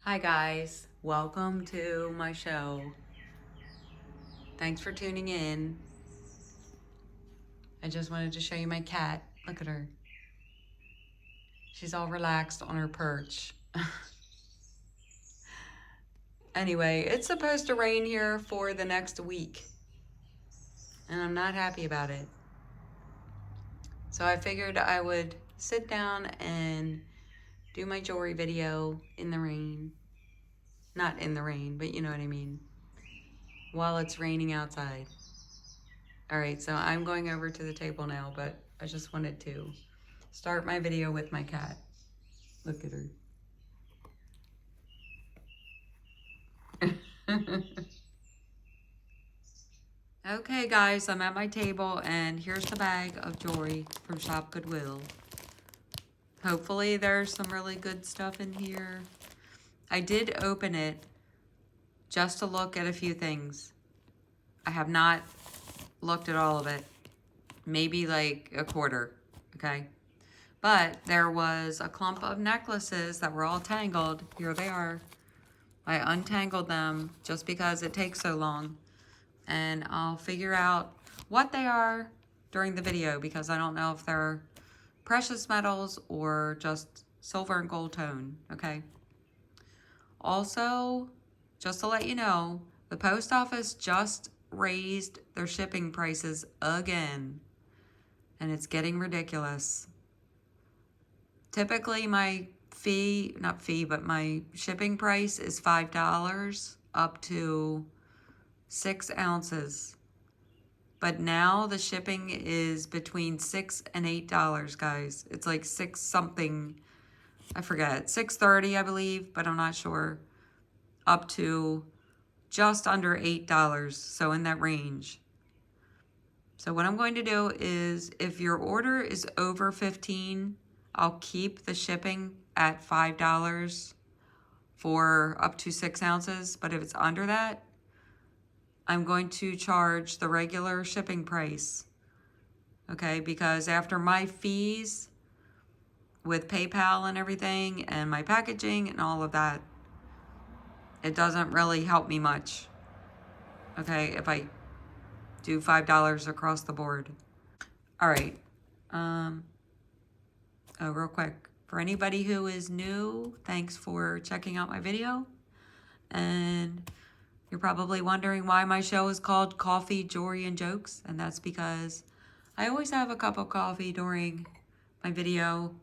Hi guys, welcome to my show. Thanks for tuning in. I just wanted to show you my cat. Look at her. She's all relaxed on her perch. Anyway, it's supposed to rain here for the next week, and I'm not happy about it. So I figured I would sit down and do my jewelry video in the rain. Not in the rain, but you know what I mean. While it's raining outside. All right, so I'm going over to the table now, but I just wanted to start my video with my cat. Look at her. Okay, guys, I'm at my table, and here's the bag of jewelry from Shop Goodwill. Hopefully there's some really good stuff in here. I did open it just to look at a few things. I have not looked at all of it. Maybe like a quarter, okay? But there was a clump of necklaces that were all tangled. Here they are. I untangled them just because it takes so long. And I'll figure out what they are during the video because I don't know if they're precious metals or just silver and gold tone, okay? Also, just to let you know, the post office just raised their shipping prices again. And it's getting ridiculous. Typically my my shipping price is $5 up to 6 ounces. But now the shipping is between $6 and $8, guys. It's like 6 something, I forget, $6.30 I believe, but I'm not sure. Up to just under $8, so in that range. So what I'm going to do is, if your order is over 15, I'll keep the shipping at $5 for up to 6 ounces. But if it's under that, I'm going to charge the regular shipping price. Okay, because after my fees with PayPal and everything and my packaging and all of that, it doesn't really help me much. Okay, if I do $5 across the board. All right. Oh, real quick, for anybody who is new, thanks for checking out my video. And you're probably wondering why my show is called Coffee, Jewelry, and Jokes. And that's because I always have a cup of coffee during my video.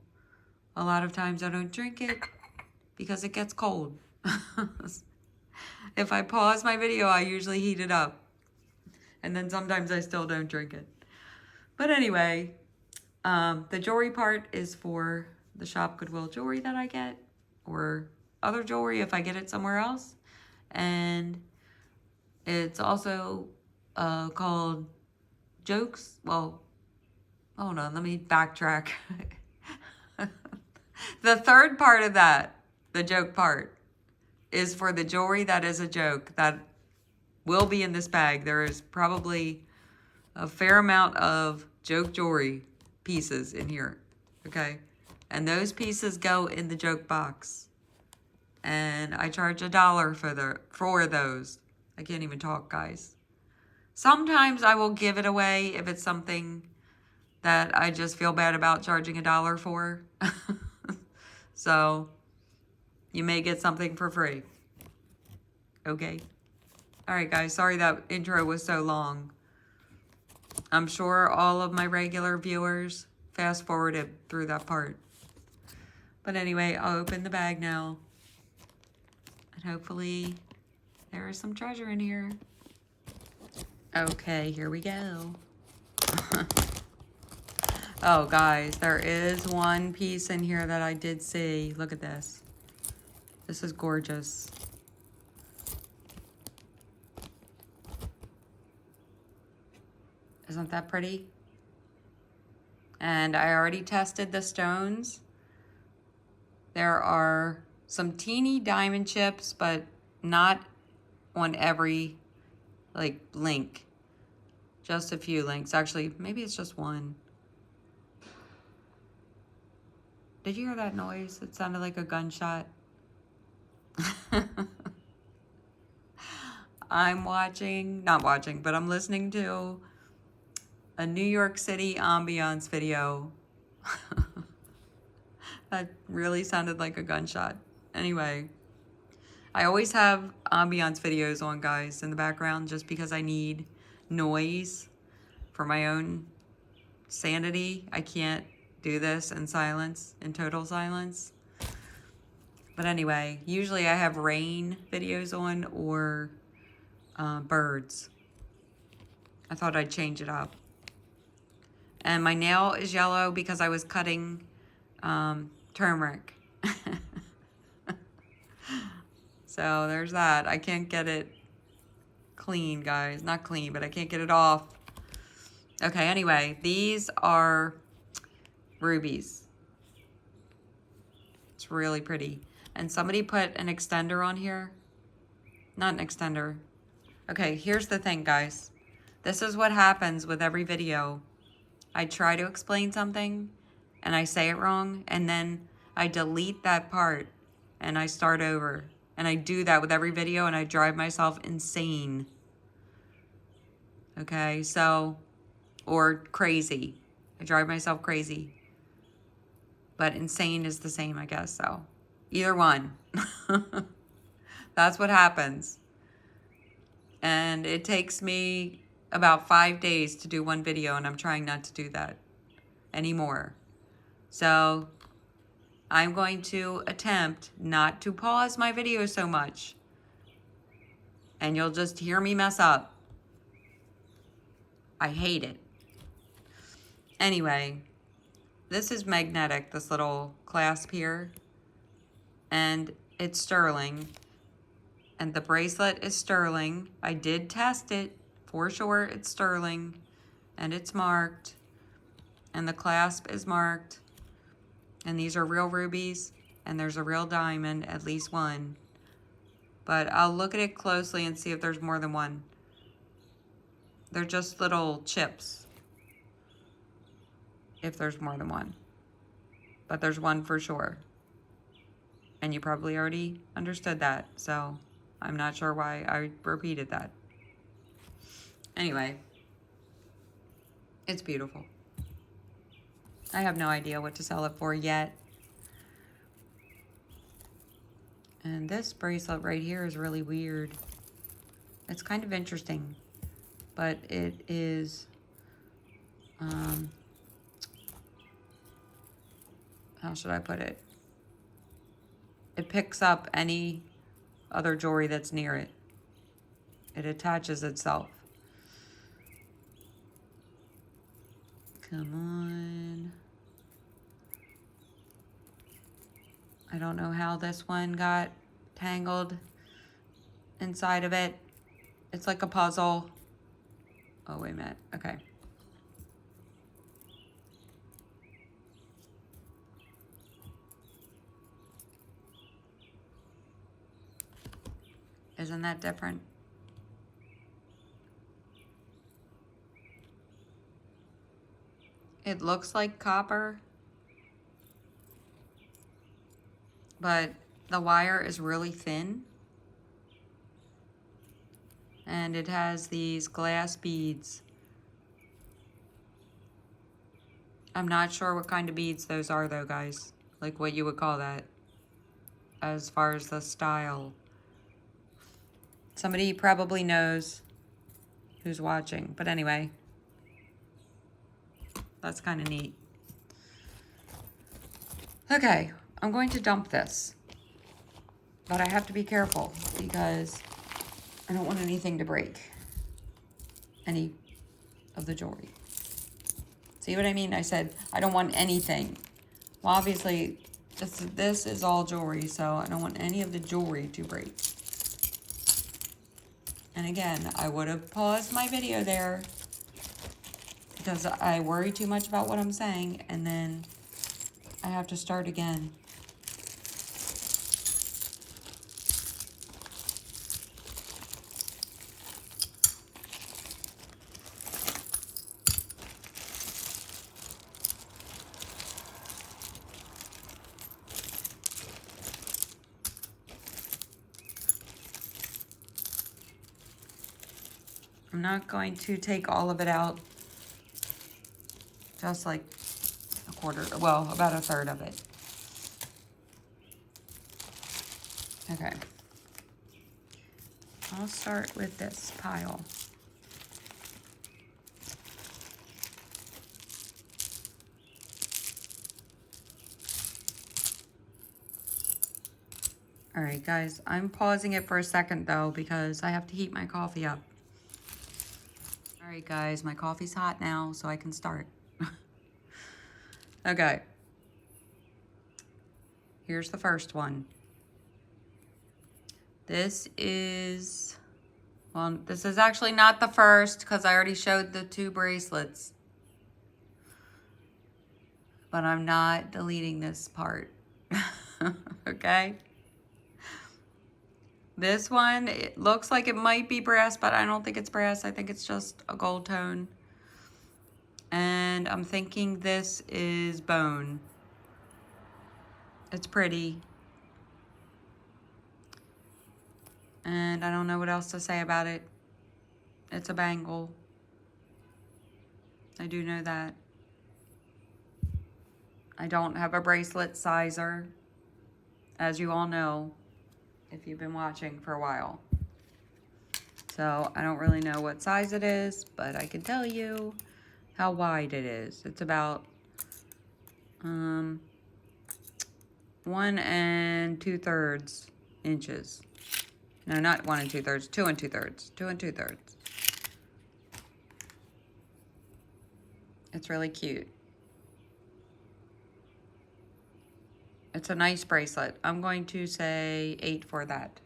A lot of times I don't drink it because it gets cold. If I pause my video, I usually heat it up. And then sometimes I still don't drink it. But anyway, the jewelry part is for the Shop Goodwill jewelry that I get, or other jewelry if I get it somewhere else. And it's also called Jokes. Well, hold on, let me backtrack. The third part of that, the joke part, is for the jewelry that is a joke that will be in this bag. There is probably a fair amount of joke jewelry pieces in here, okay? And those pieces go in the joke box. And I charge $1 for those. I can't even talk, guys. Sometimes I will give it away if it's something that I just feel bad about charging $1 for. So you may get something for free. Okay? All right, guys. Sorry that intro was so long. I'm sure all of my regular viewers fast forwarded through that part. But anyway, I'll open the bag now. And hopefully there is some treasure in here. Okay, here we go. Oh, guys, there is one piece in here that I did see. Look at this. This is gorgeous. Isn't that pretty? And I already tested the stones. There are some teeny diamond chips, but not on every link. Just a few links. Actually, maybe it's just one. Did you hear that noise? It sounded like a gunshot. I'm not watching, but I'm listening to a New York City ambiance video. That really sounded like a gunshot. Anyway, I always have ambiance videos on, guys, in the background just because I need noise for my own sanity. I can't do this in silence, in total silence. But anyway, usually I have rain videos on or birds. I thought I'd change it up. And my nail is yellow because I was cutting turmeric. So there's that. I can't get it clean, guys. Not clean, but I can't get it off. Okay, anyway, these are rubies. It's really pretty. And somebody put an extender on here. Not an extender. Okay, here's the thing, guys. This is what happens with every video. I try to explain something and I say it wrong, and then I delete that part and I start over. And I do that with every video and I drive myself insane. Okay, so, or crazy. I drive myself crazy. But insane is the same, I guess, so. Either one. That's what happens. And it takes me about 5 days to do one video, and I'm trying not to do that anymore. So I'm going to attempt not to pause my video so much. And you'll just hear me mess up. I hate it. Anyway, this is magnetic, this little clasp here. And it's sterling. And the bracelet is sterling. I did test it. For sure, it's sterling. And it's marked. And the clasp is marked. And these are real rubies. And there's a real diamond, at least one. But I'll look at it closely and see if there's more than one. They're just little chips. If there's more than one. But there's one for sure. And you probably already understood that. So I'm not sure why I repeated that. Anyway. It's beautiful. I have no idea what to sell it for yet. And this bracelet right here is really weird. It's kind of interesting. But it is... how should I put it? It picks up any other jewelry that's near it. It attaches itself. Come on. I don't know how this one got tangled inside of it. It's like a puzzle. Oh, wait a minute. Okay. Isn't that different? It looks like copper, but the wire is really thin. And it has these glass beads. I'm not sure what kind of beads those are though, guys. Like what you would call that as far as the style. Somebody probably knows who's watching. But anyway, that's kind of neat. Okay, I'm going to dump this. But I have to be careful because I don't want anything to break. Any of the jewelry. See what I mean? I said I don't want anything. Well, obviously, this is all jewelry, so I don't want any of the jewelry to break. And again, I would have paused my video there because I worry too much about what I'm saying, and then I have to start again. I'm not going to take all of it out. Just like a quarter, well, about a third of it. Okay. I'll start with this pile. All right, guys, I'm pausing it for a second though because I have to heat my coffee up. All right, guys, my coffee's hot now, so I can start. Okay. Here's the first one. This is, well, this is actually not the first because I already showed the 2 bracelets. But I'm not deleting this part. Okay? This one, it looks like it might be brass, but I don't think it's brass. I think it's just a gold tone. And I'm thinking this is bone. It's pretty. And I don't know what else to say about it. It's a bangle. I do know that. I don't have a bracelet sizer, as you all know, if you've been watching for a while. So I don't really know what size it is, but I can tell you how wide it is. It's about 1 2/3 inches. No, not 1 2/3, 2 2/3, 2 2/3. It's really cute. It's a nice bracelet. I'm going to say 8 for that.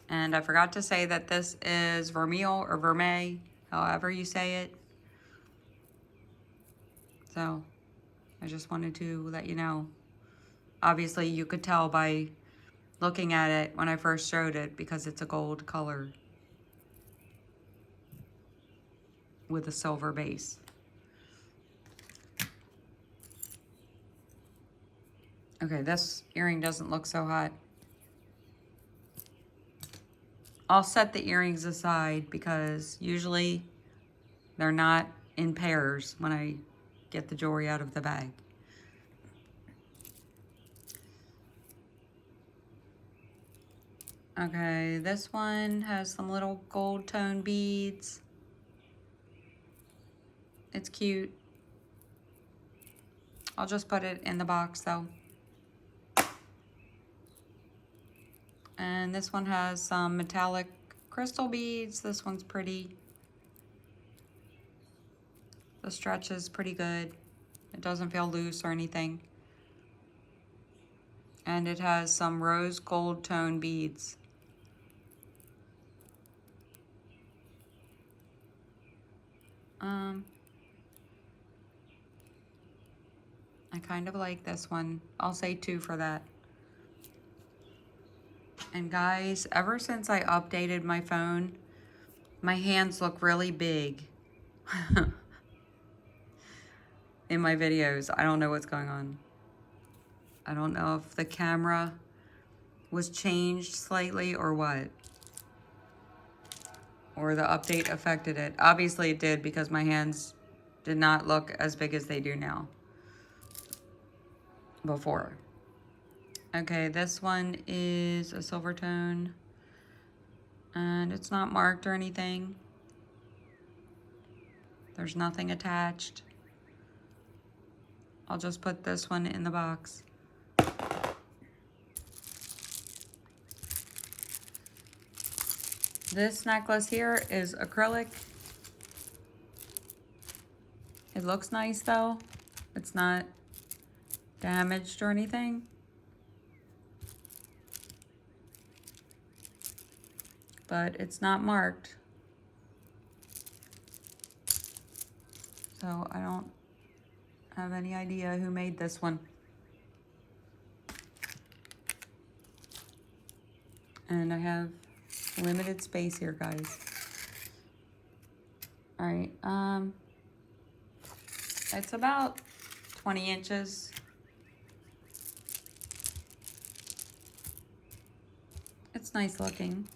And I forgot to say that this is vermeil or vermeil, however you say it. So I just wanted to let you know. Obviously, you could tell by looking at it when I first showed it because it's a gold color with a silver base. Okay, this earring doesn't look so hot. I'll set the earrings aside because usually they're not in pairs when I get the jewelry out of the bag. Okay, this one has some little gold tone beads. It's cute. I'll just put it in the box though. And this one has some metallic crystal beads. This one's pretty. The stretch is pretty good. It doesn't feel loose or anything. And it has some rose gold tone beads. I kind of like this one. I'll say 2 for that. And guys, ever since I updated my phone, my hands look really big in my videos. I don't know what's going on. I don't know if the camera was changed slightly or what. Or the update affected it. Obviously it did because my hands did not look as big as they do now. Before. Okay, this one is a silver tone. And it's not marked or anything. There's nothing attached. I'll just put this one in the box. This necklace here is acrylic. It looks nice though. It's not damaged or anything. But it's not marked. So I don't have any idea who made this one. And I have limited space here, guys. All right, it's about 20 inches. It's nice looking.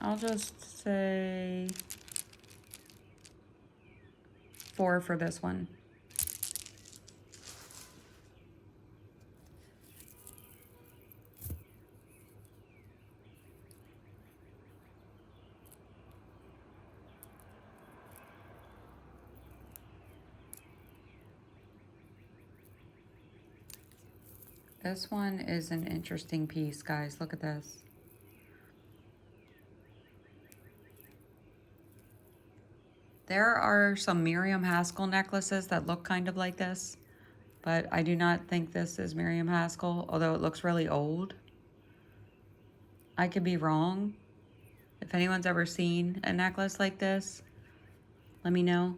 I'll just say 4 for this one. This one is an interesting piece, guys. Look at this. There are some Miriam Haskell necklaces that look kind of like this, but I do not think this is Miriam Haskell, although it looks really old. I could be wrong. If anyone's ever seen a necklace like this, let me know.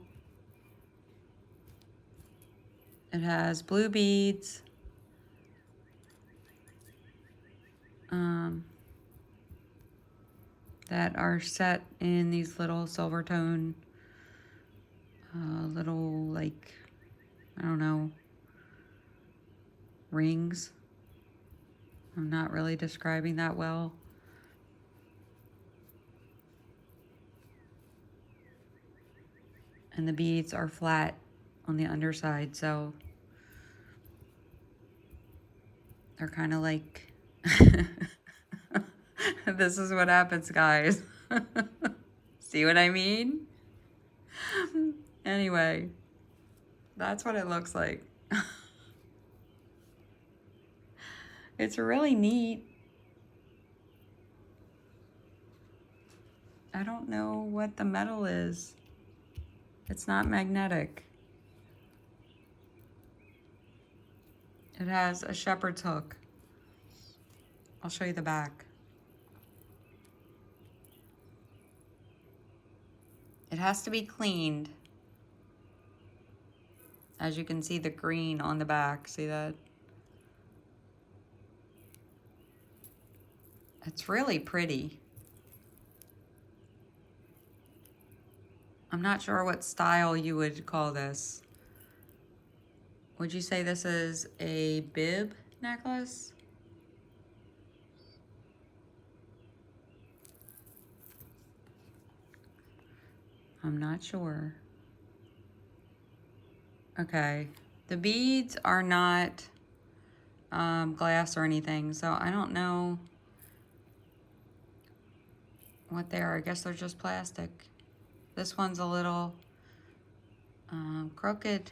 It has blue beads, that are set in these little silver tone, little, like, I don't know, rings. I'm not really describing that well. And the beads are flat on the underside, so they're kind of like, this is what happens, guys. See what I mean? Anyway, that's what it looks like. It's really neat. I don't know what the metal is. It's not magnetic. It has a shepherd's hook. I'll show you the back. It has to be cleaned. As you can see, the green on the back. See that? It's really pretty. I'm not sure what style you would call this. Would you say this is a bib necklace? I'm not sure. Okay, the beads are not glass or anything, so I don't know what they are. I guess they're just plastic. This one's a little crooked.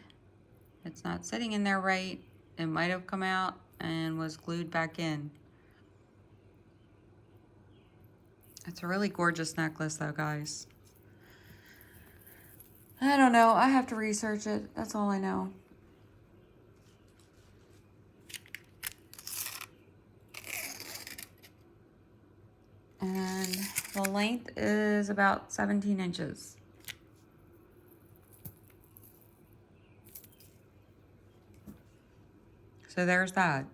It's not sitting in there right. It might have come out and was glued back in. It's a really gorgeous necklace though, guys. I don't know. I have to research it. That's all I know. And the length is about 17 inches. So there's that.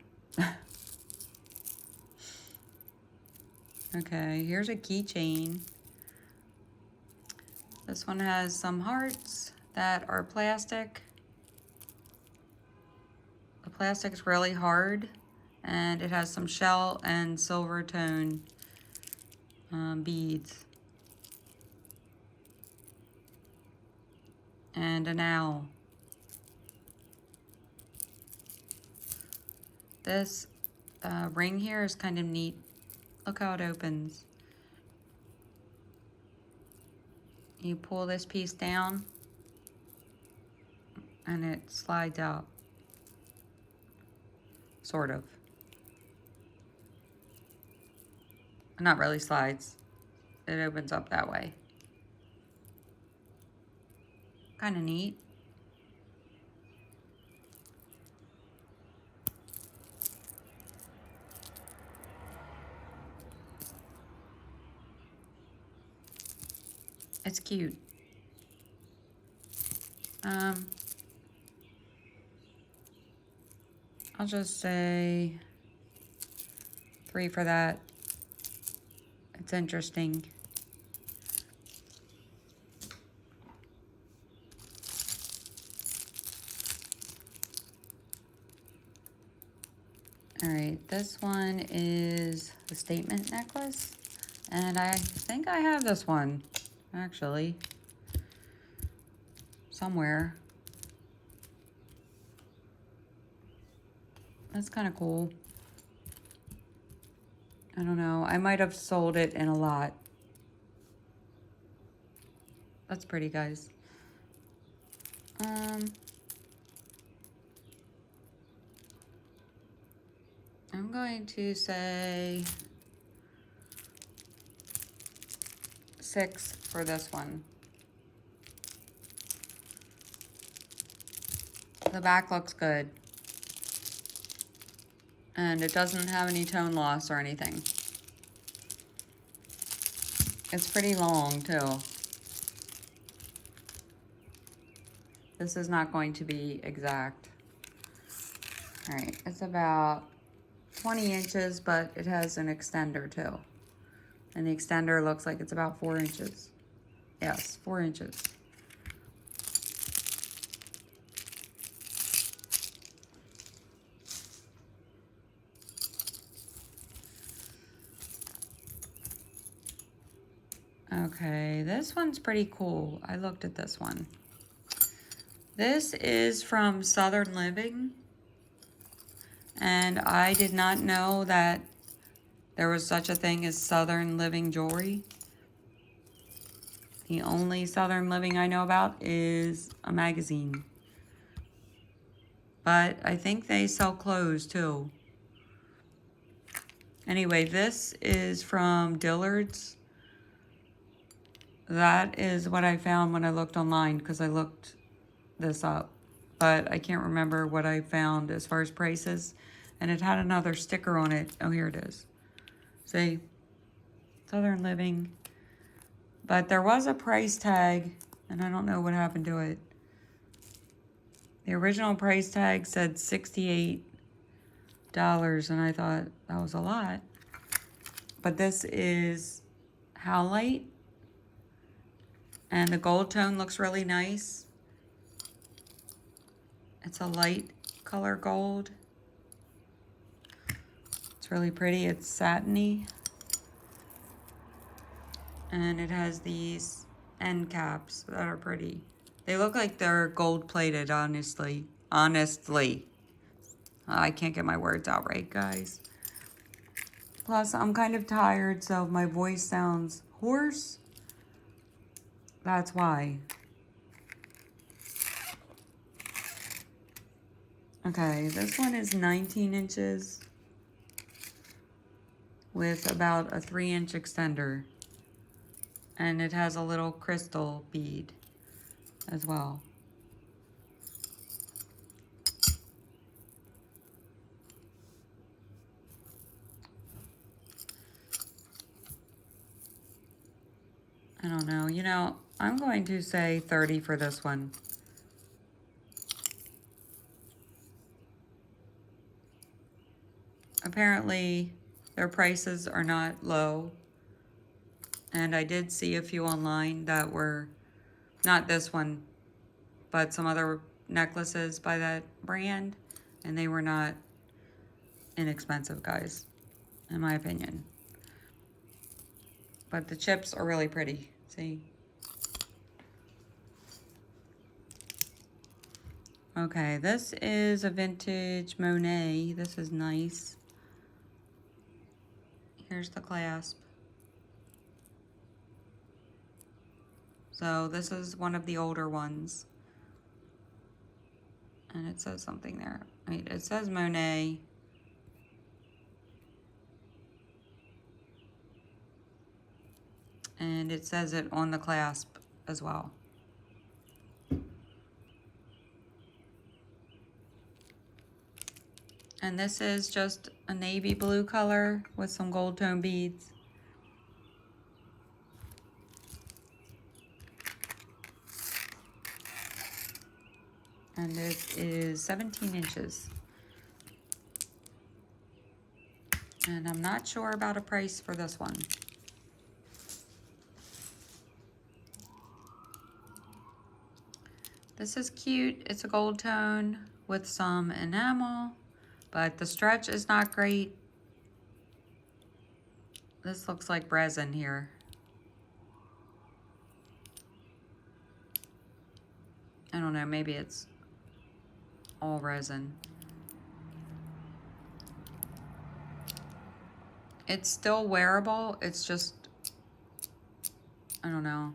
Okay, here's a keychain. This one has some hearts that are plastic. The plastic's really hard, and it has some shell and silver tone beads. And an owl. This ring here is kind of neat. Look how it opens. You pull this piece down and it slides out. Sort of. Not really slides. It opens up that way. Kind of neat. It's cute. I'll just say 3 for that. It's interesting. All right, this one is a statement necklace. And I think I have this one, actually, somewhere. That's kind of cool. I don't know. I might have sold it in a lot. That's pretty, guys. I'm going to say 6 for this one. The back looks good. And it doesn't have any tone loss or anything. It's pretty long, too. This is not going to be exact. All right, it's about 20 inches, but it has an extender, too. And the extender looks like it's about 4 inches. Yes, 4 inches. Okay, this one's pretty cool. I looked at this one. This is from Southern Living. And I did not know that there was such a thing as Southern Living jewelry. The only Southern Living I know about is a magazine. But I think they sell clothes too. Anyway, this is from Dillard's. That is what I found when I looked online, because I looked this up. But I can't remember what I found as far as prices. And it had another sticker on it. Oh, here it is. See? Southern Living. But there was a price tag, and I don't know what happened to it. The original price tag said $68, and I thought that was a lot. But this is Howlite, and the gold tone looks really nice. It's a light color gold. It's really pretty. It's satiny. And it has these end caps that are pretty. They look like they're gold plated, honestly. I can't get my words out right, guys. Plus, I'm kind of tired, so if my voice sounds hoarse, that's why. Okay, this one is 19 inches with about a 3-inch extender. And it has a little crystal bead as well. I don't know. You know, I'm going to say 30 for this one. Apparently, their prices are not low. And I did see a few online that were, not this one, but some other necklaces by that brand. And they were not inexpensive, guys, in my opinion. But the chips are really pretty. See? Okay, this is a vintage Monet. This is nice. Here's the clasp. So this is one of the older ones. And it says something there. Right, it says Monet. And it says it on the clasp as well. And this is just a navy blue color with some gold tone beads. And it is 17 inches. And I'm not sure about a price for this one. This is cute. It's a gold tone with some enamel, but the stretch is not great. This looks like resin here. I don't know, maybe it's all resin. It's still wearable, it's just, I don't know.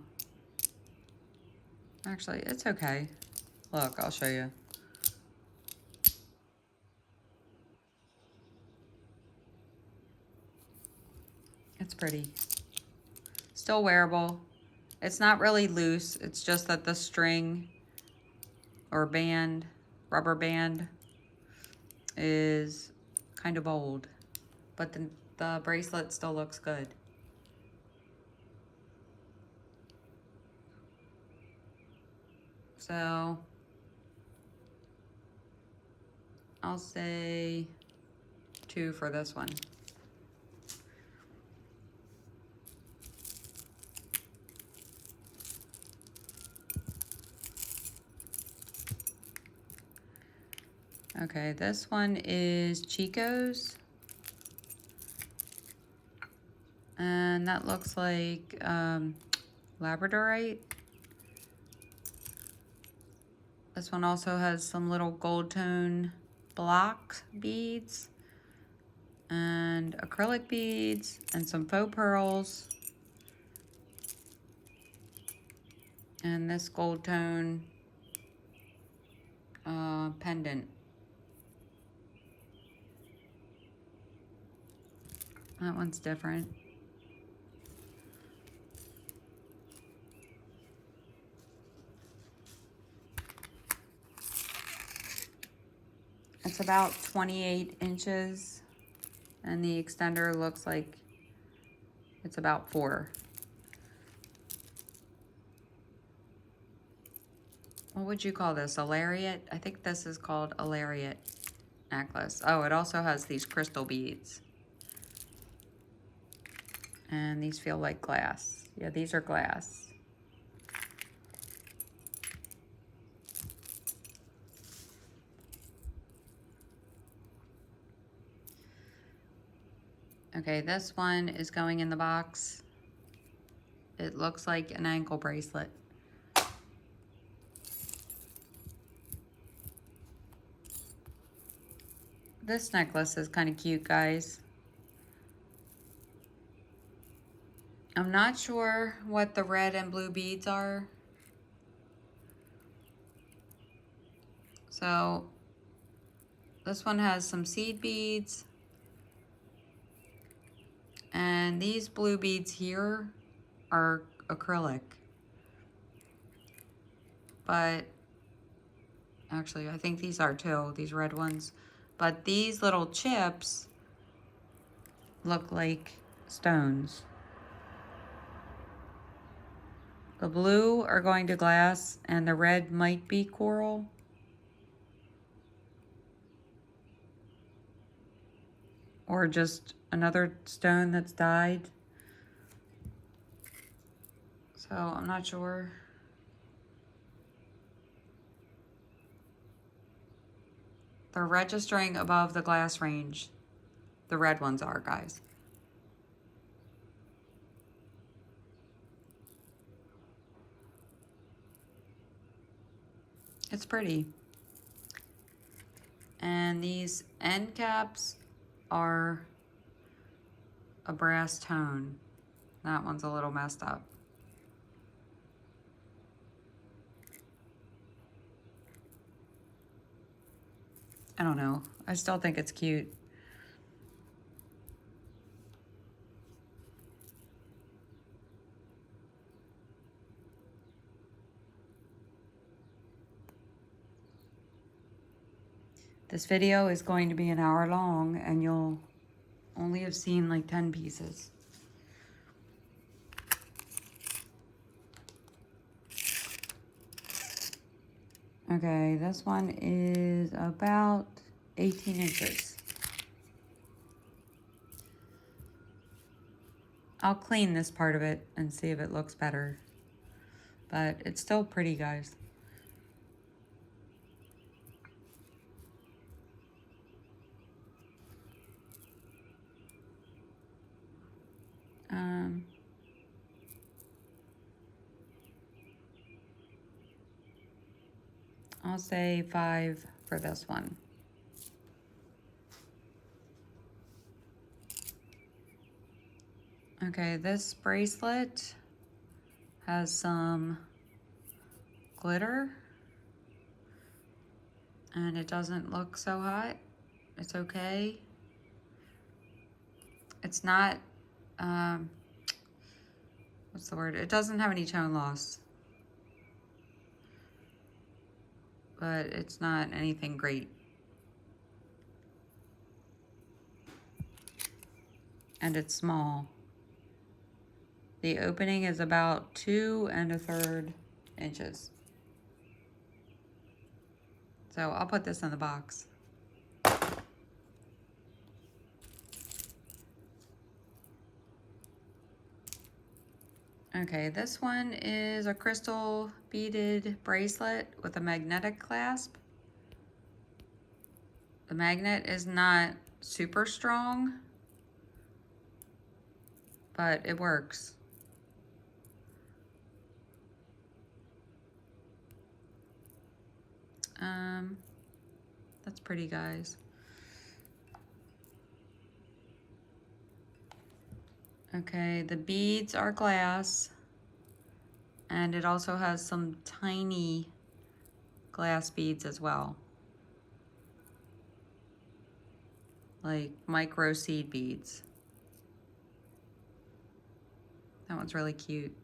Actually, it's okay. Look, I'll show you. It's pretty. Still wearable. It's not really loose. It's just that the string or band, rubber band, is kind of old. But the bracelet still looks good. So I'll say 2 for this one. Okay, this one is Chico's. And that looks like Labradorite. This one also has some little gold tone block beads and acrylic beads and some faux pearls. And this gold tone pendant. That one's different. It's about 28 inches, and the extender looks like it's about 4. What would you call this? A lariat? I think this is called a lariat necklace. Oh, it also has these crystal beads. And these feel like glass. Yeah, these are glass. Okay, this one is going in the box. It looks like an ankle bracelet. This necklace is kind of cute, guys. I'm not sure what the red and blue beads are. So this one has some seed beads. And these blue beads here are acrylic. But actually, I think these are too, these red ones. But these little chips look like stones. The blue are going to glass, and the red might be coral. Or just another stone that's dyed. So I'm not sure. They're registering above the glass range. The red ones are, guys. It's pretty. And these end caps are a brass tone. That one's a little messed up. I don't know. I still think it's cute. This video is going to be an hour long, and you'll only have seen like 10 pieces. Okay, this one is about 18 inches. I'll clean this part of it and see if it looks better. But it's still pretty, guys. I'll say 5 for this one. Okay, this bracelet has some glitter and it doesn't look so hot. It's okay. It's not, what's the word? It doesn't have any tone loss, but it's not anything great. And it's small. The opening is about 2 1/3 inches. So I'll put this in the box. Okay, this one is a crystal beaded bracelet with a magnetic clasp. The magnet is not super strong, but it works. That's pretty, guys. Okay, the beads are glass, and it also has some tiny glass beads as well, like micro seed beads. That one's really cute.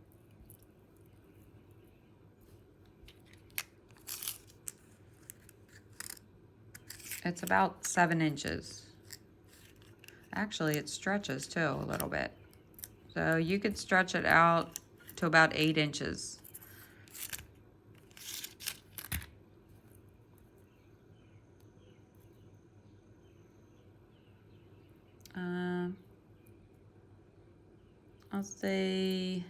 It's about 7 inches. Actually, it stretches too a little bit. So you could stretch it out to about 8 inches. I'll say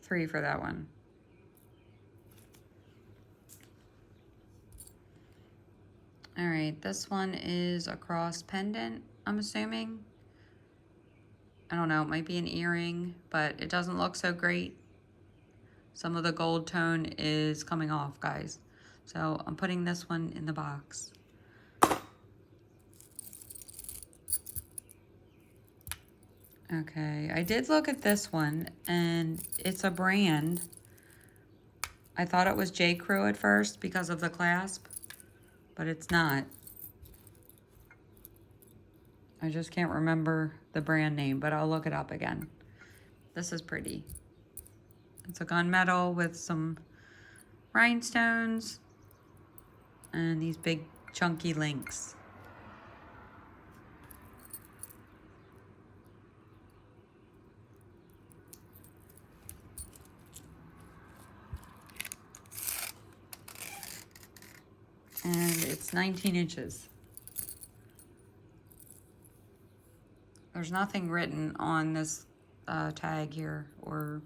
3 for that one. All right, this one is a cross pendant, I'm assuming. I don't know, it might be an earring, but it doesn't look so great. Some of the gold tone is coming off, guys. So I'm putting this one in the box. Okay, I did look at this one, and it's a brand. I thought it was J. Crew at first because of the clasp, but it's not. I just can't remember the brand name, but I'll look it up again. This is pretty. It's a gunmetal with some rhinestones and these big chunky links. And it's 19 inches. There's nothing written on this tag here, or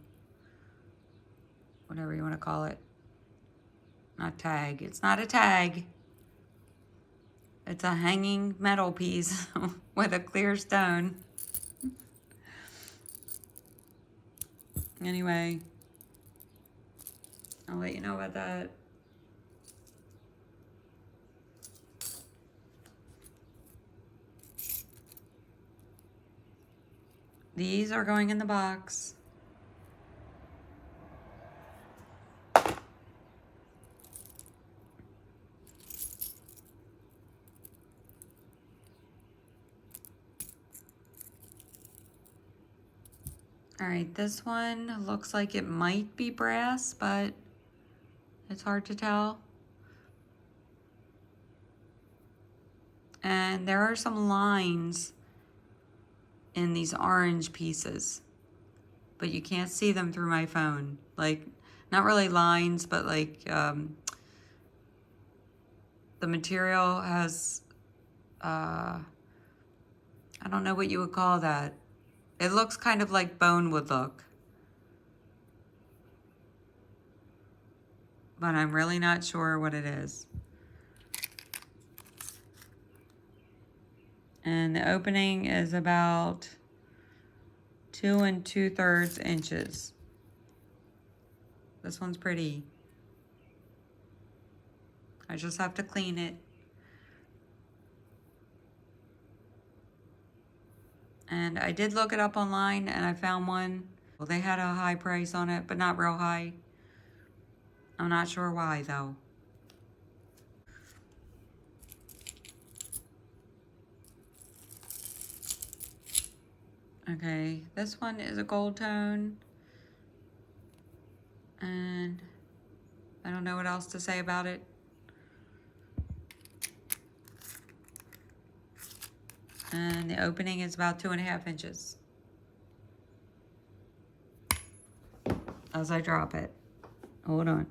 whatever you want to call it. Not tag. It's not a tag. It's a hanging metal piece with a clear stone. Anyway, I'll let you know about that. These are going in the box. All right, this one looks like it might be brass, but it's hard to tell. And there are some lines in these orange pieces, but you can't see them through my phone. Like, not really lines, but like the material has, I don't know what you would call that. It looks kind of like bone would look. But I'm really not sure what it is. And the opening is about 2 2/3 inches. This one's pretty. I just have to clean it. And I did look it up online and I found one. Well, they had a high price on it, but not real high. I'm not sure why though. Okay, this one is a gold tone. And I don't know what else to say about it. And the opening is about 2.5 inches. As I drop it. Hold on.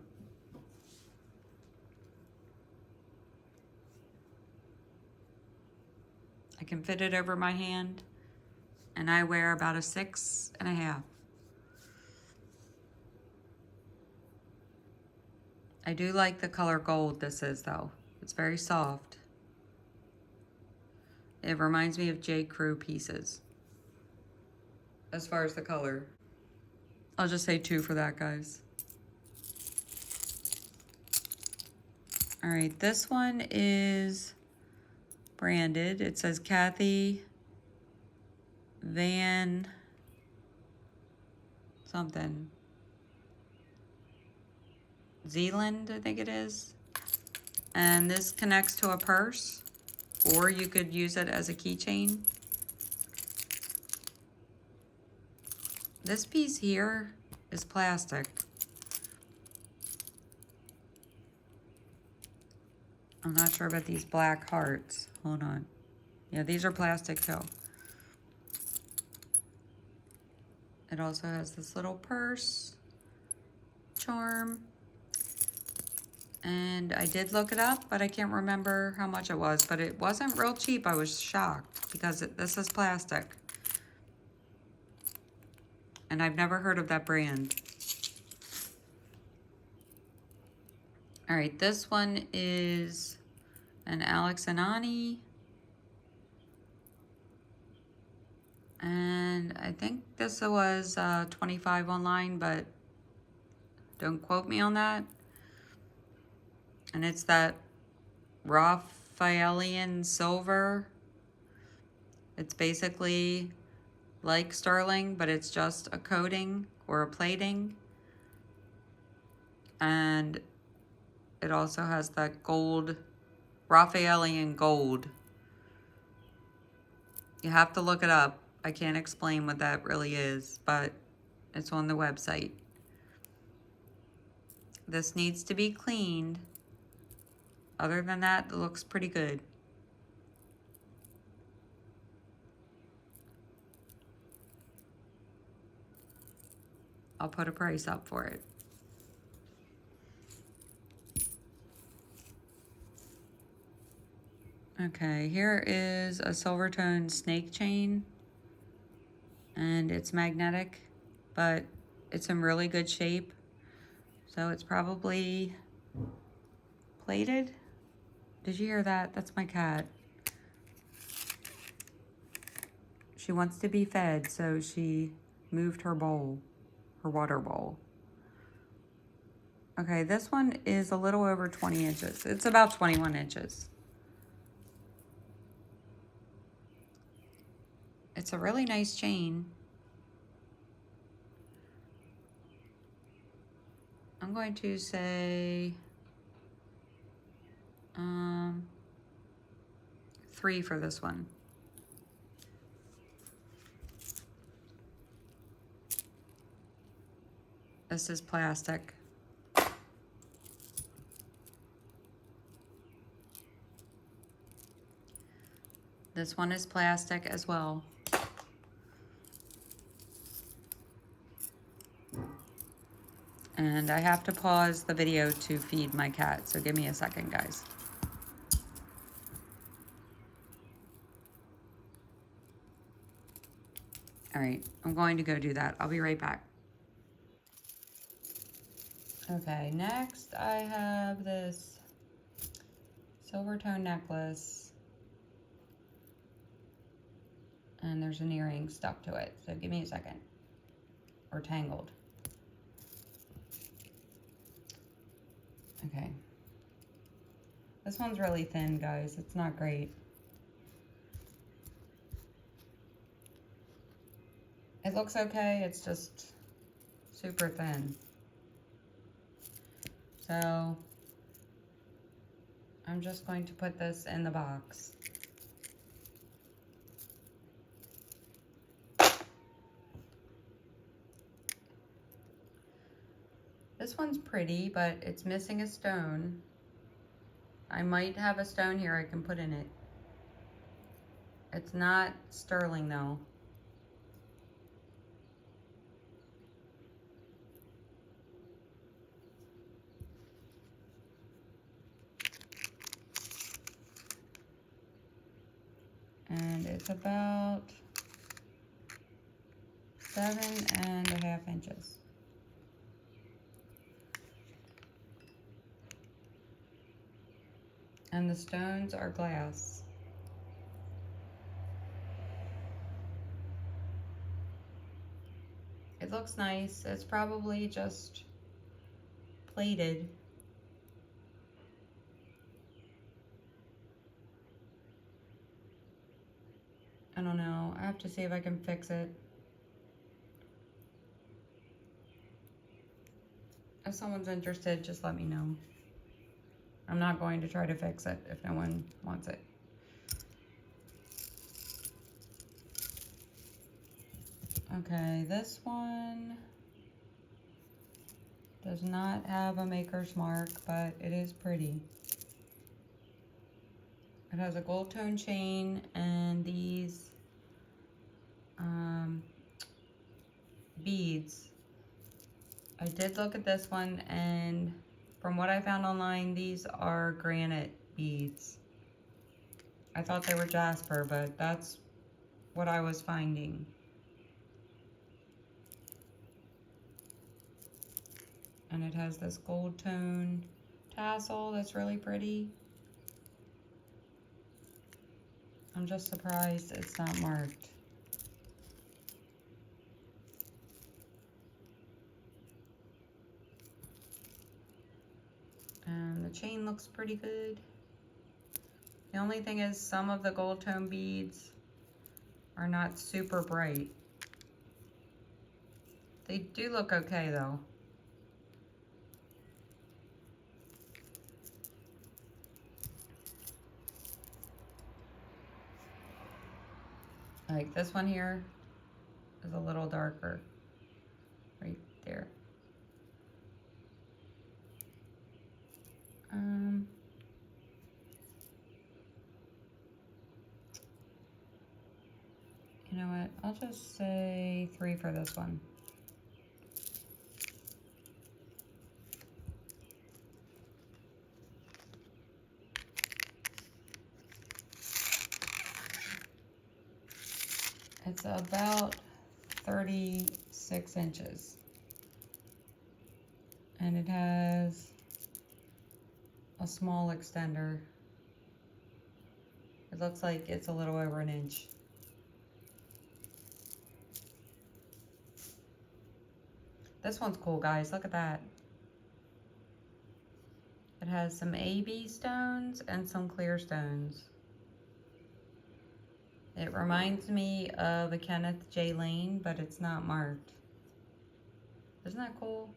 I can fit it over my hand. And I wear about a 6.5. I do like the color gold this is though. It's very soft. It reminds me of J. Crew pieces. As far as the color. I'll just say 2 for that, guys. All right, this one is branded. It says Kathy Van something. Zealand, I think it is. And this connects to a purse, or you could use it as a keychain. This piece here is plastic. I'm not sure about these black hearts. Hold on. Yeah, these are plastic too. It also has this little purse charm. And I did look it up, but I can't remember how much it was. But it wasn't real cheap. I was shocked because this is plastic. And I've never heard of that brand. All right, this one is an Alex and Ani. And I think this was $25 online, but don't quote me on that. And it's that Raphaelian silver. It's basically like sterling, but it's just a coating or a plating. And it also has that gold, Raphaelian gold. You have to look it up. I can't explain what that really is, but it's on the website. This needs to be cleaned. Other than that, it looks pretty good. I'll put a price up for it. Okay, here is a silver tone snake chain. And it's magnetic, but it's in really good shape. So it's probably plated. Did you hear that? That's my cat. She wants to be fed, so she moved her bowl, her water bowl. Okay, this one is a little over 20 inches. It's about 21 inches. It's a really nice chain. I'm going to say 3 for this one. This is plastic. This one is plastic as well. And I have to pause the video to feed my cat, so give me a second, guys. All right, I'm going to go do that. I'll be right back. Okay, next I have this silver tone necklace. And there's an earring stuck to it, so give me a second. Or tangled. Okay. This one's really thin, guys. It's not great. It looks okay, it's just super thin. So I'm just going to put this in the box. This one's pretty, but it's missing a stone. I might have a stone here I can put in it. It's not sterling though. And it's about 7.5 inches. And the stones are glass. It looks nice. It's probably just plated. I don't know. I have to see if I can fix it. If someone's interested, just let me know. I'm not going to try to fix it if no one wants it. Okay, this one does not have a maker's mark, but it is pretty. It has a gold tone chain and these beads. I did look at this one, and from what I found online, these are granite beads. I thought they were jasper, but that's what I was finding. And it has this gold tone tassel that's really pretty. I'm just surprised it's not marked. And the chain looks pretty good. The only thing is some of the gold tone beads are not super bright. They do look okay though. Like this one here is a little darker right there. You know what? I'll just say 3 for this one. It's about 36 inches. And it has a small extender. It looks like it's a little over an inch. This one's cool, guys. Look at that. It has some AB stones and some clear stones. It reminds me of a Kenneth J. Lane, but it's not marked. Isn't that cool?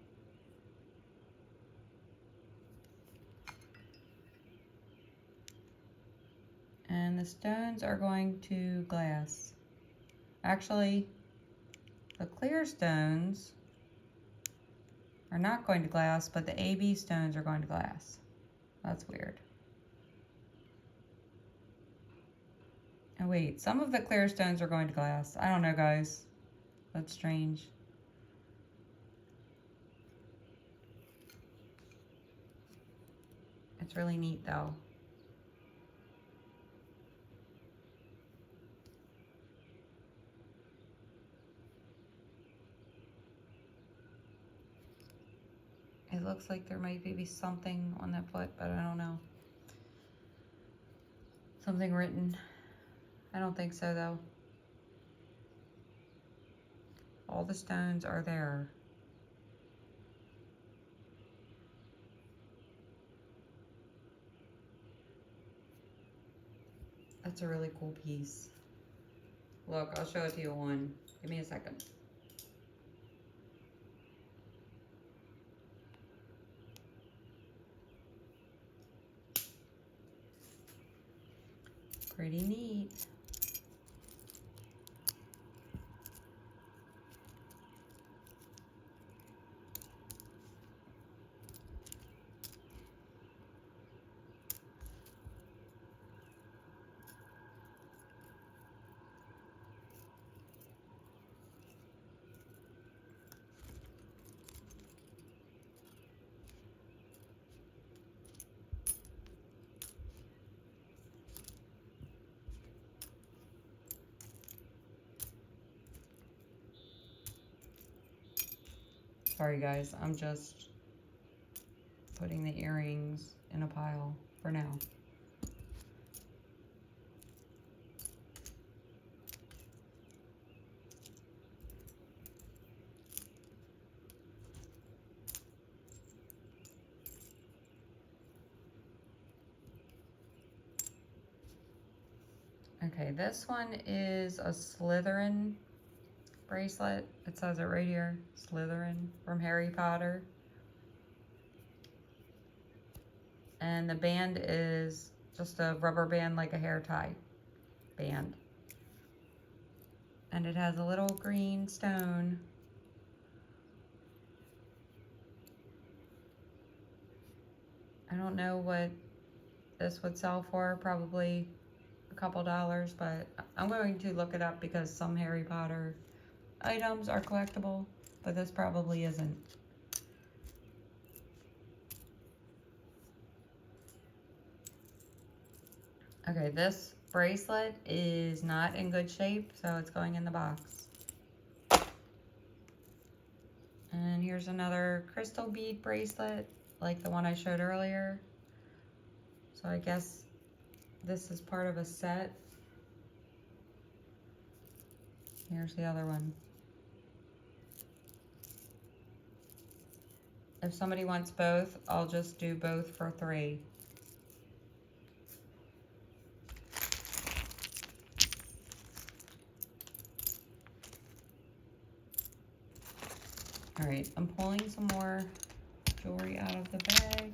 And the stones are going to glass. Actually, the clear stones are not going to glass, but the AB stones are going to glass. That's weird. And wait, some of the clear stones are going to glass. I don't know, guys. That's strange. It's really neat, though. It looks like there might be something on that foot, but I don't know. Something written. I don't think so, though. All the stones are there. That's a really cool piece. Look, I'll show it to you one. Give me a second. Pretty neat. Sorry guys, I'm just putting the earrings in a pile for now. Okay, this one is a Slytherin bracelet. It says it right here, Slytherin from Harry Potter. And the band is just a rubber band, like a hair tie band. And it has a little green stone. I don't know what this would sell for, probably a couple dollars, but I'm going to look it up because some Harry Potter items are collectible, but this probably isn't. Okay, this bracelet is not in good shape, so it's going in the box. And here's another crystal bead bracelet, like the one I showed earlier. So I guess this is part of a set. Here's the other one. If somebody wants both, I'll just do both for $3. All right, I'm pulling some more jewelry out of the bag.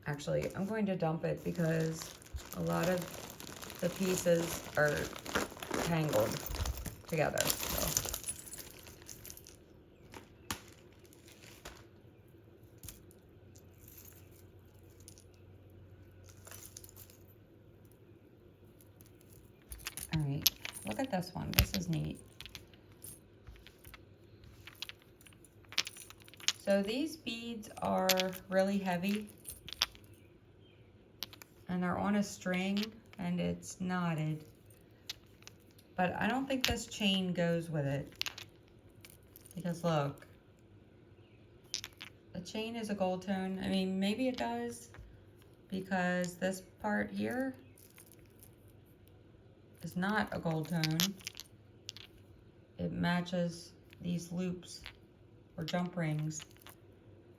Actually, I'm going to dump it because a lot of the pieces are tangled together. So. All right, look at this one. This is neat. So these beads are really heavy. And they're on a string and it's knotted. But I don't think this chain goes with it. Because look, the chain is a gold tone. I mean, maybe it does because this part here is not a gold tone. It matches these loops or jump rings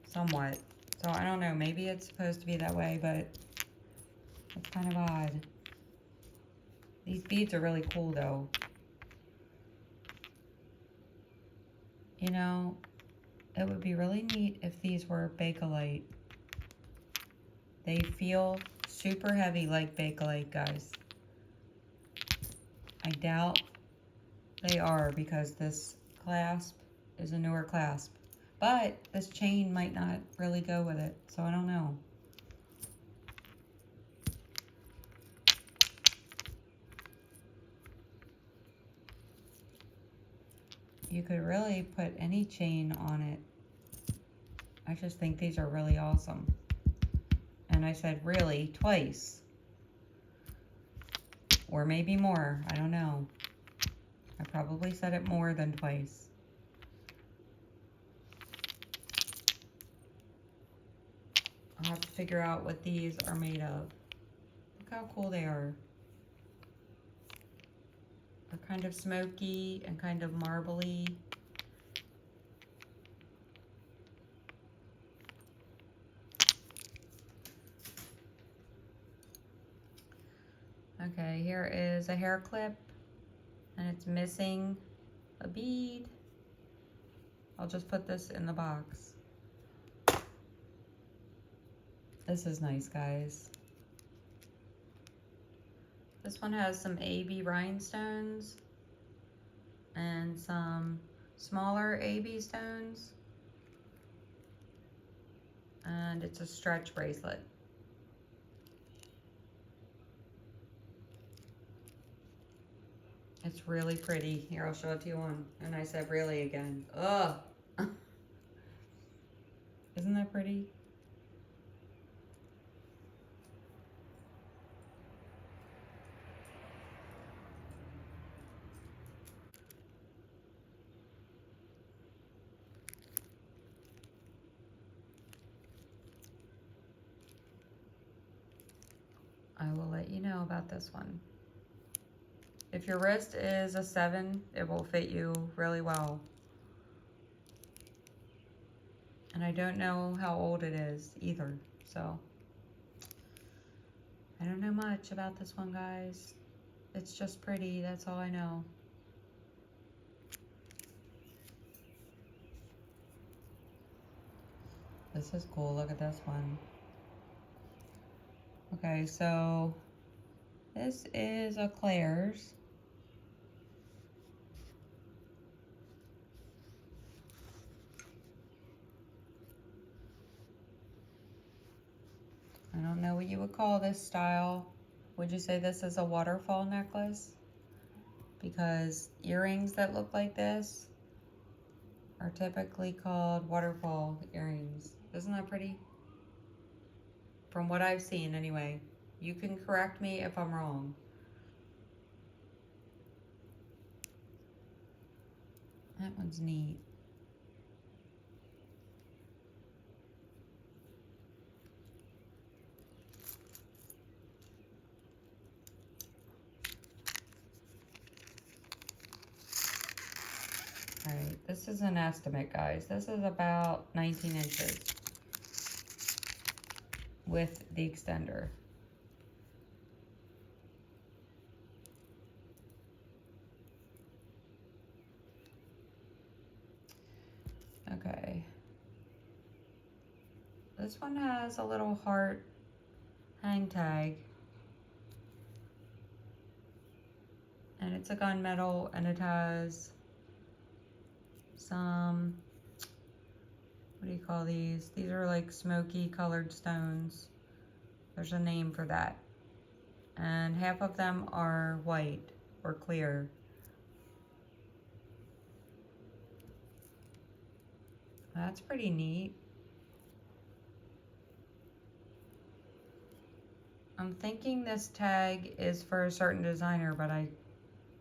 somewhat. So I don't know, maybe it's supposed to be that way, but it's kind of odd. These beads are really cool though. You know, it would be really neat if these were Bakelite. They feel super heavy like Bakelite, guys. I doubt they are because this clasp is a newer clasp. But this chain might not really go with it, so I don't know. You could really put any chain on it. I just think these are really awesome. And I said really twice. Or maybe more, I don't know. I probably said it more than twice. I'll have to figure out what these are made of. Look how cool they are. kind of smoky and kind of marbly. Okay, here is a hair clip, and it's missing a bead. I'll just put this in the box. This is nice, guys. This one has some AB rhinestones and some smaller AB stones. And it's a stretch bracelet. It's really pretty. Here, I'll show it to you on. And I said really again. Ugh. Isn't that pretty? I will let you know about this one. If your wrist is a 7, it will fit you really well. And I don't know how old it is either, so I don't know much about this one, guys. It's just pretty, that's all I know. This is cool, look at this one. Okay, so this is a Claire's. I don't know what you would call this style. Would you say this is a waterfall necklace? Because earrings that look like this are typically called waterfall earrings. Isn't that pretty? From what I've seen anyway. You can correct me if I'm wrong. That one's neat. Alright, this is an estimate, guys. This is about 19 inches with the extender. Okay. This one has a little heart hang tag. And it's a gunmetal, and it has some, what do you call these? These are like smoky colored stones. There's a name for that. And half of them are white or clear. That's pretty neat. I'm thinking this tag is for a certain designer, but I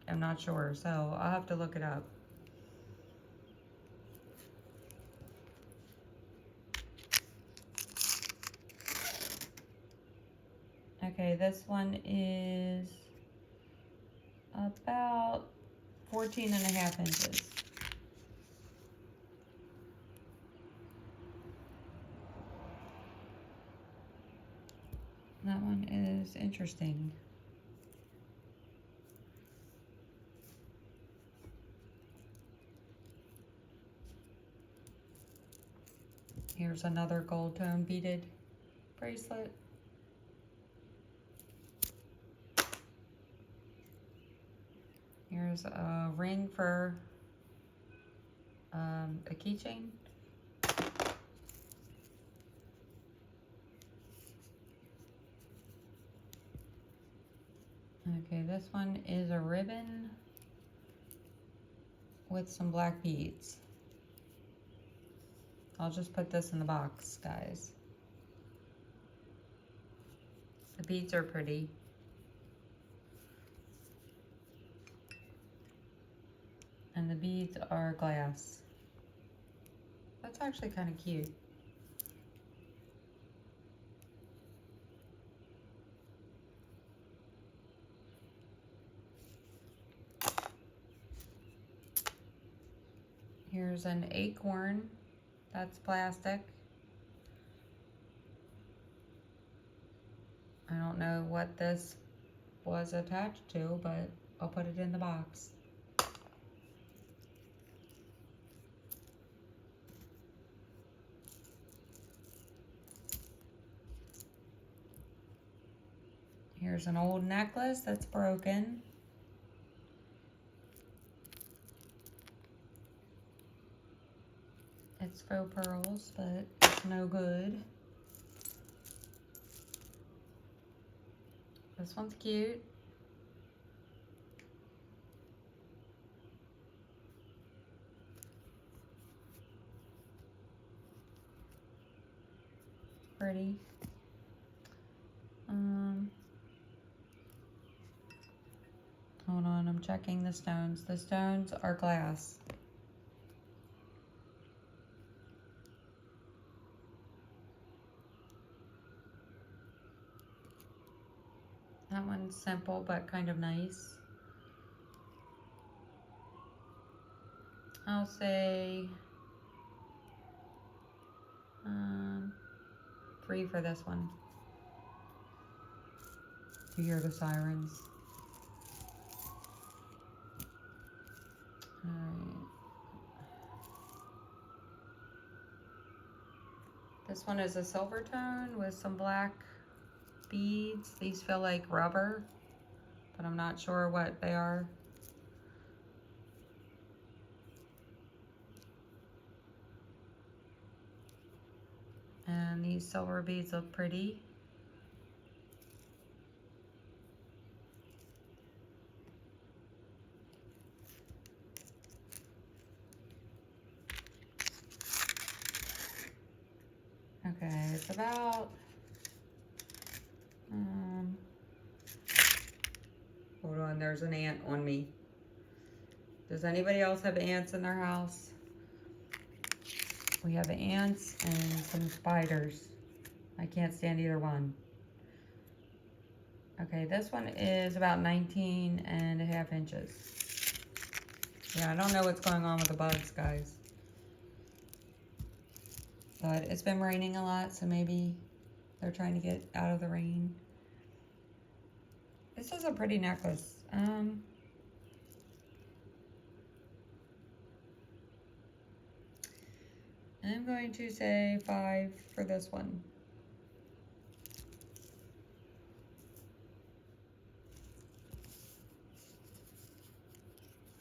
am not sure, so I'll have to look it up. Okay, this one is about 14.5 inches. That one is interesting. Here's another gold tone beaded bracelet. Here's a ring for a keychain. Okay, this one is a ribbon with some black beads. I'll just put this in the box, guys. The beads are pretty. And the beads are glass. That's actually kind of cute. Here's an acorn. That's plastic. I don't know what this was attached to, but I'll put it in the box. Here's an old necklace that's broken. It's faux pearls, but it's no good. This one's cute. Pretty. Hold on, I'm checking the stones. The stones are glass. That one's simple but kind of nice. I'll say 3 for this one. You hear the sirens. Alright. This one is a silver tone with some black beads. These feel like rubber, but I'm not sure what they are. And these silver beads look pretty. Okay, it's about, hold on, there's an ant on me. Does anybody else have ants in their house? We have ants and some spiders. I can't stand either one. Okay, this one is about 19.5 inches. Yeah, I don't know what's going on with the bugs, guys. But it's been raining a lot, so maybe they're trying to get out of the rain. This is a pretty necklace. I'm going to say 5 for this one.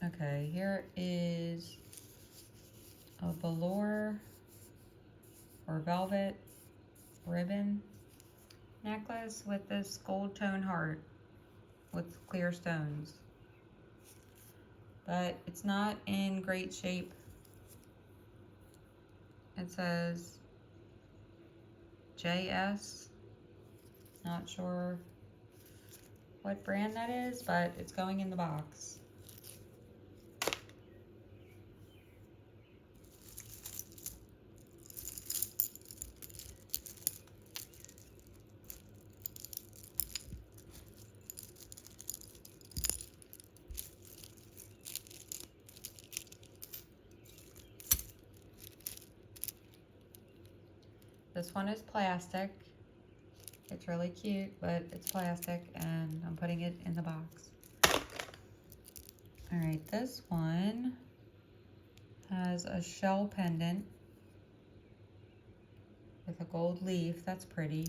Okay, here is a velour or velvet ribbon necklace with this gold tone heart with clear stones. But it's not in great shape. It says JS. Not sure what brand that is, but it's going in the box. This one is plastic. It's really cute, but it's plastic, and I'm putting it in the box. All right, this one has a shell pendant with a gold leaf. That's pretty.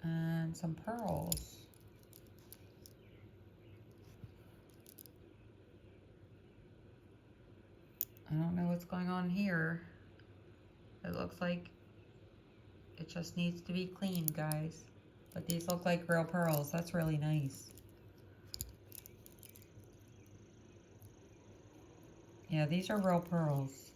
And some pearls. I don't know what's going on here. It looks like it just needs to be cleaned, guys. But these look like real pearls. That's really nice. Yeah, these are real pearls.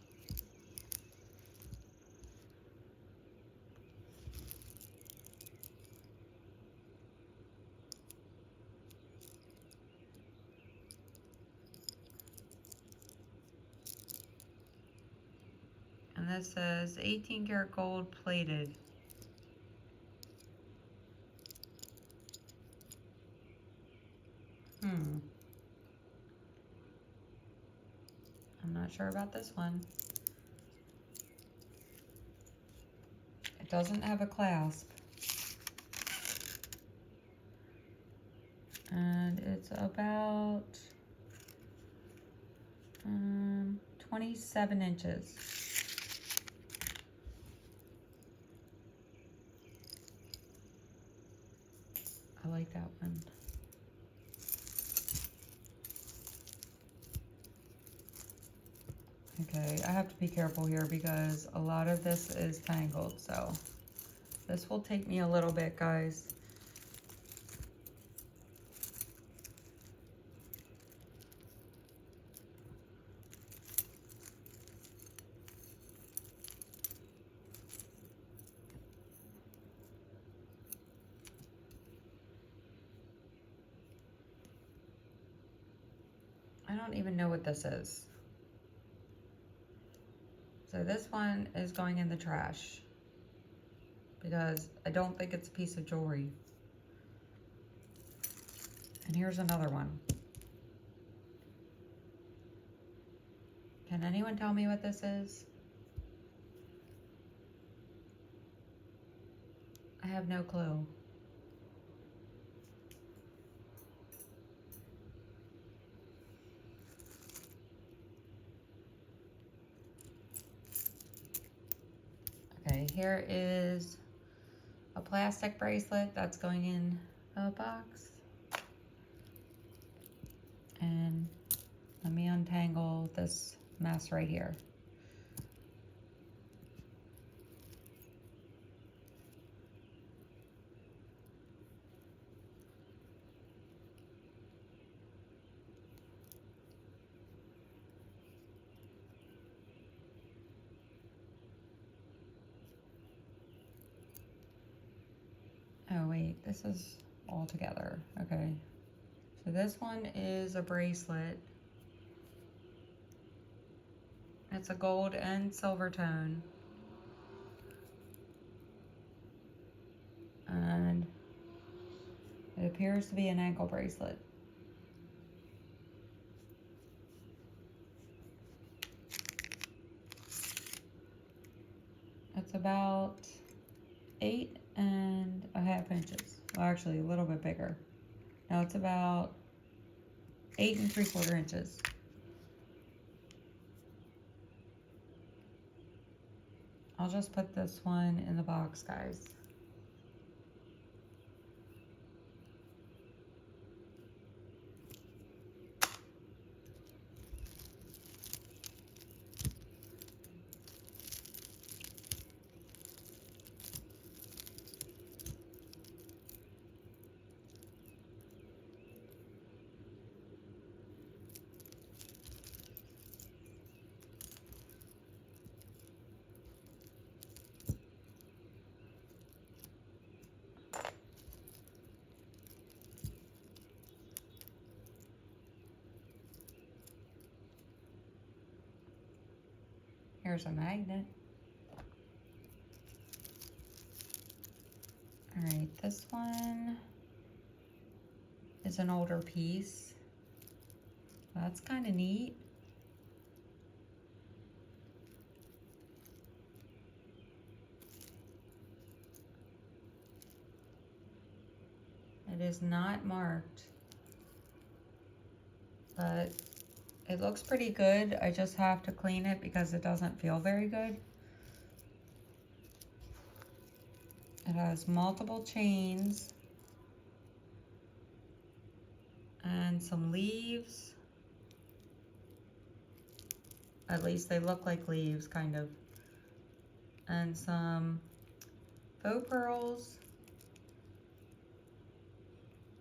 And this says 18 karat gold plated. Not sure about this one. It doesn't have a clasp. And it's about 27 inches. I like that one. Okay, I have to be careful here because a lot of this is tangled, so this will take me a little bit, guys. I don't even know what this is. So this one is going in the trash because I don't think it's a piece of jewelry. And here's another one. Can anyone tell me what this is? I have no clue. Okay, here is a plastic bracelet that's going in a box. And let me untangle this mess right here. Oh wait, this is all together. Okay. So this one is a bracelet. It's a gold and silver tone. And it appears to be an ankle bracelet. It's about 8.5 inches. Well, actually a little bit bigger. Now it's about 8 3/4 inches. I'll just put this one in the box, guys. Here's a magnet. All right, this one is an older piece. That's kind of neat. It is not marked, but it looks pretty good. I just have to clean it because it doesn't feel very good. It has multiple chains and some leaves. At least they look like leaves, kind of. And some faux pearls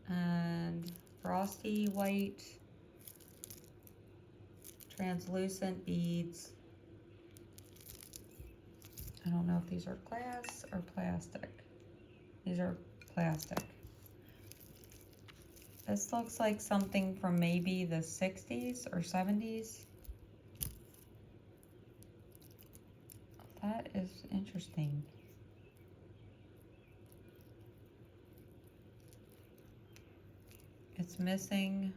and frosty white translucent beads. I don't know if these are glass or plastic. These are plastic. This looks like something from maybe the 60s or 70s. That is interesting. It's missing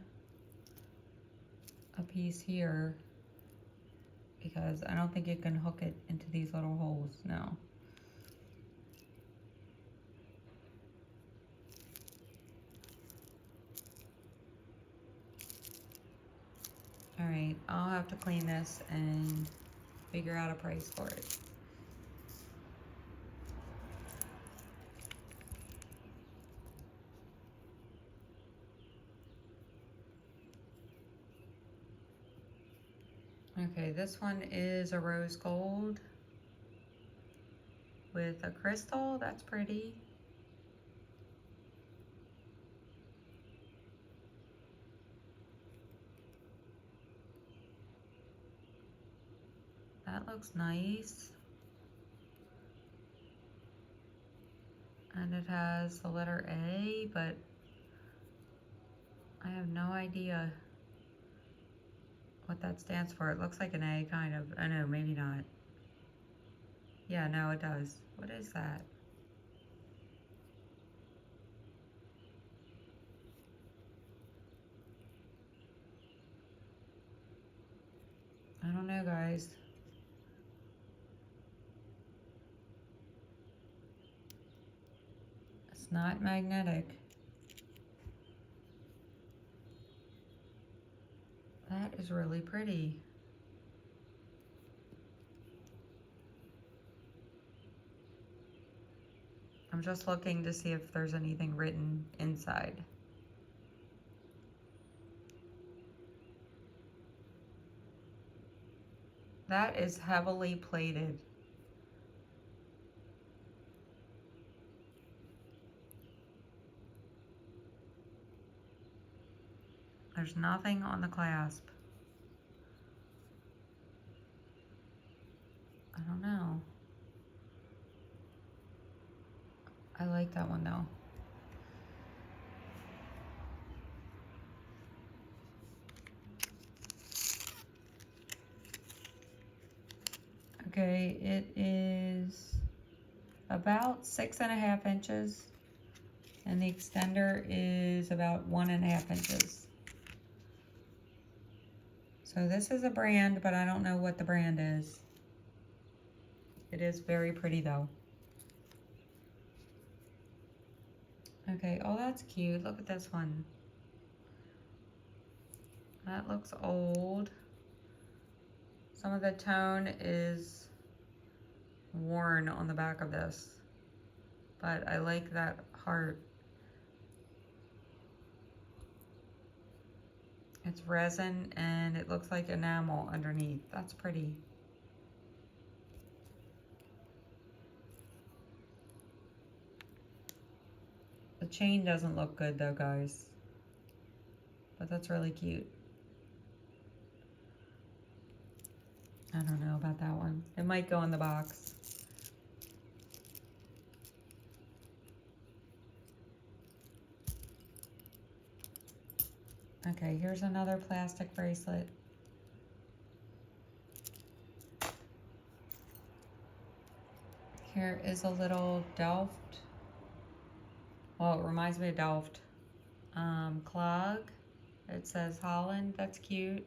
a piece here. because I don't think you can hook it into these little holes, no. All right, I'll have to clean this and figure out a price for it. Okay, this one is a rose gold with a crystal. That's pretty. That looks nice. And it has the letter A, but I have no idea what that stands for. It looks like an A, kind of. I know, maybe not. Yeah, no, it does. What is that? I don't know, guys. It's not magnetic. That is really pretty. I'm just looking to see if there's anything written inside. That is heavily plated. There's nothing on the clasp. I don't know. I like that one though. Okay, it is about 6.5 inches, and the extender is about 1.5 inches. So this is a brand, but I don't know what the brand is. It is very pretty though. Okay, oh that's cute. Look at this one. That looks old. Some of the tone is worn on the back of this, but I like that heart. It's resin and it looks like enamel underneath. That's pretty. The chain doesn't look good though, guys, but that's really cute. I don't know about that one. It might go in the box. Okay, here's another plastic bracelet. Here is a little Delft. Well, it reminds me of Delft. Clog. It says Holland. That's cute.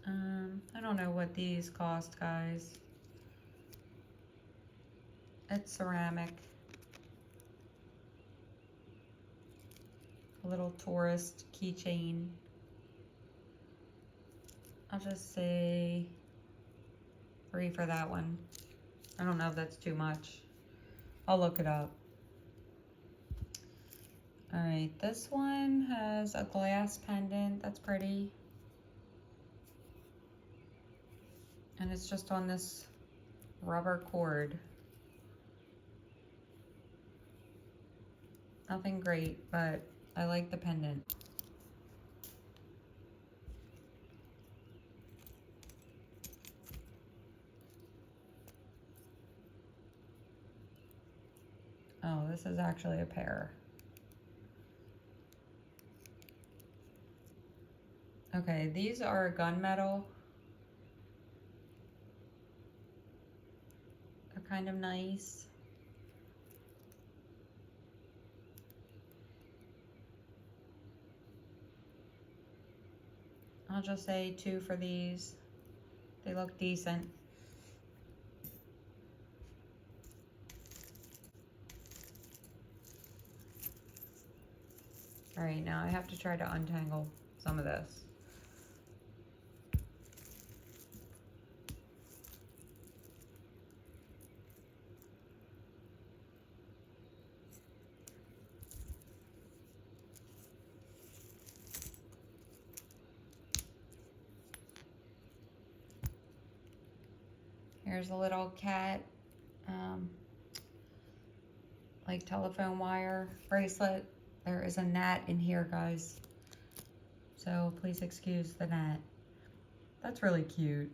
I don't know what these cost, guys. It's ceramic. A little tourist keychain. I'll just say 3 for that one. I don't know if that's too much. I'll look it up. All right, this one has a glass pendant. That's pretty. And it's just on this rubber cord. Nothing great, but I like the pendant. Oh, this is actually a pair. Okay, these are gunmetal. They're kind of nice. I'll just say 2 for these. They look decent. All right, now I have to try to untangle some of this. Here's a little cat, like telephone wire bracelet. There is a gnat in here, guys. So please excuse the gnat. That's really cute.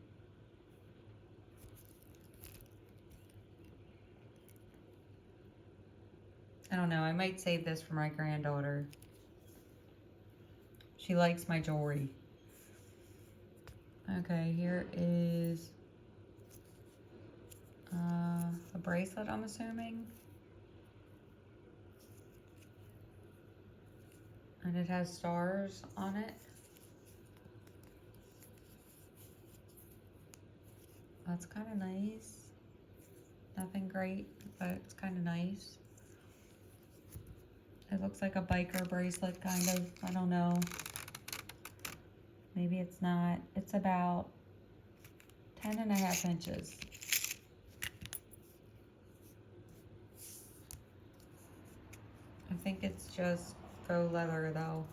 I don't know, I might save this for my granddaughter. She likes my jewelry. Okay, here is a bracelet, I'm assuming. And it has stars on it. That's kind of nice. Nothing great, but it's kind of nice. It looks like a biker bracelet, kind of. I don't know. Maybe it's not. It's about 10.5 inches. I think it's just faux leather, though.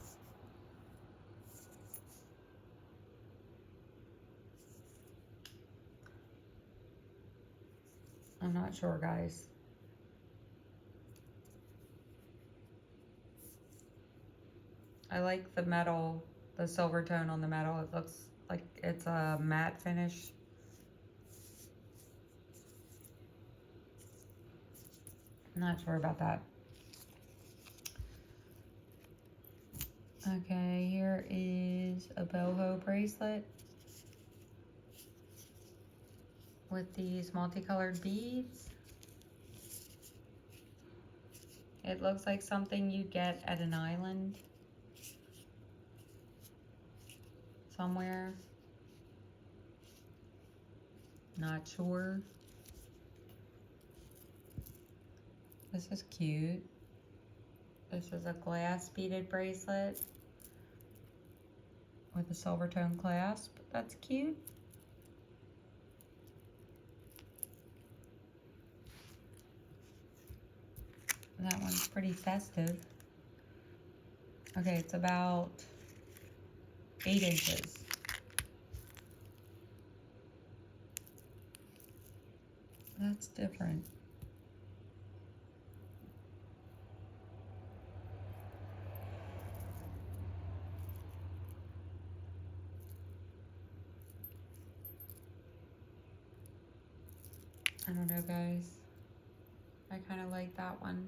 I'm not sure, guys. I like the metal, the silver tone on the metal. It looks like it's a matte finish. I'm not sure about that. Okay, here is a boho bracelet with these multicolored beads. It looks like something you get at an island somewhere. Not sure. This is cute. This is a glass beaded bracelet with a silver tone clasp. That's cute. That one's pretty festive. Okay, it's about 8 inches. That's different. I don't know, guys. I kind of like that one.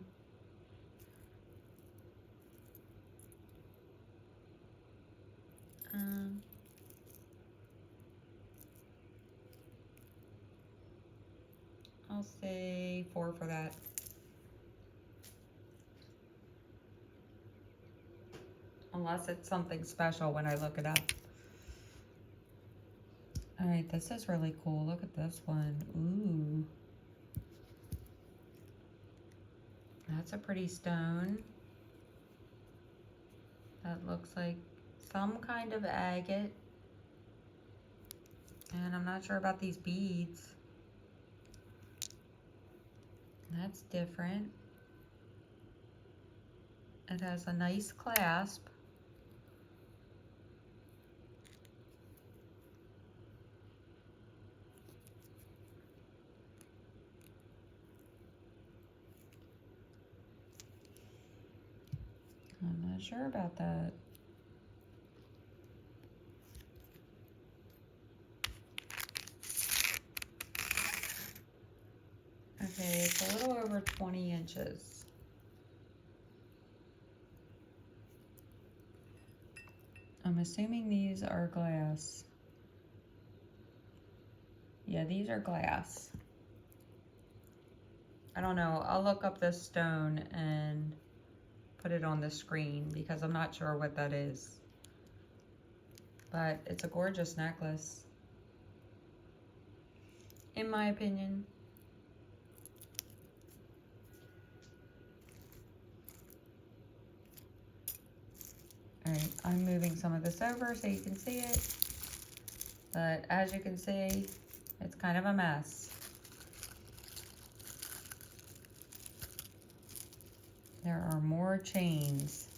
I'll say 4 for that. Unless it's something special when I look it up. All right, this is really cool. Look at this one. Ooh. That's a pretty stone. That looks like some kind of agate. And I'm not sure about these beads. That's different. It has a nice clasp. I'm not sure about that. Okay, it's a little over 20 inches. I'm assuming these are glass. Yeah, these are glass. I don't know. I'll look up this stone and put it on the screen because I'm not sure what that is. But it's a gorgeous necklace, in my opinion. All right, I'm moving some of this over so you can see it. But as you can see, it's kind of a mess. There are more chains.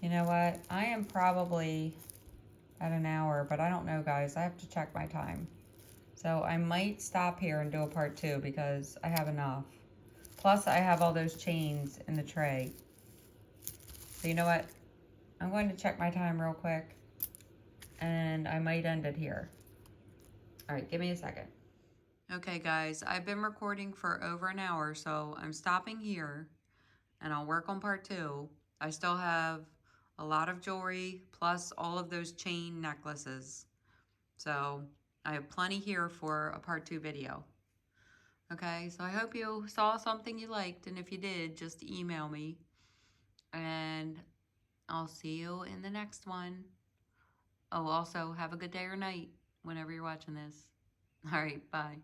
You know what? I am probably at an hour, but I don't know, guys. I have to check my time. So I might stop here and do a part 2 because I have enough. Plus, I have all those chains in the tray. So you know what? I'm going to check my time real quick, and I might end it here. All right, give me a second. Okay, guys, I've been recording for over an hour, so I'm stopping here, and I'll work on part 2. I still have a lot of jewelry, plus all of those chain necklaces. So I have plenty here for a part 2 video. Okay, so I hope you saw something you liked, and if you did, just email me, and I'll see you in the next one. Oh, also, have a good day or night whenever you're watching this. All right, bye.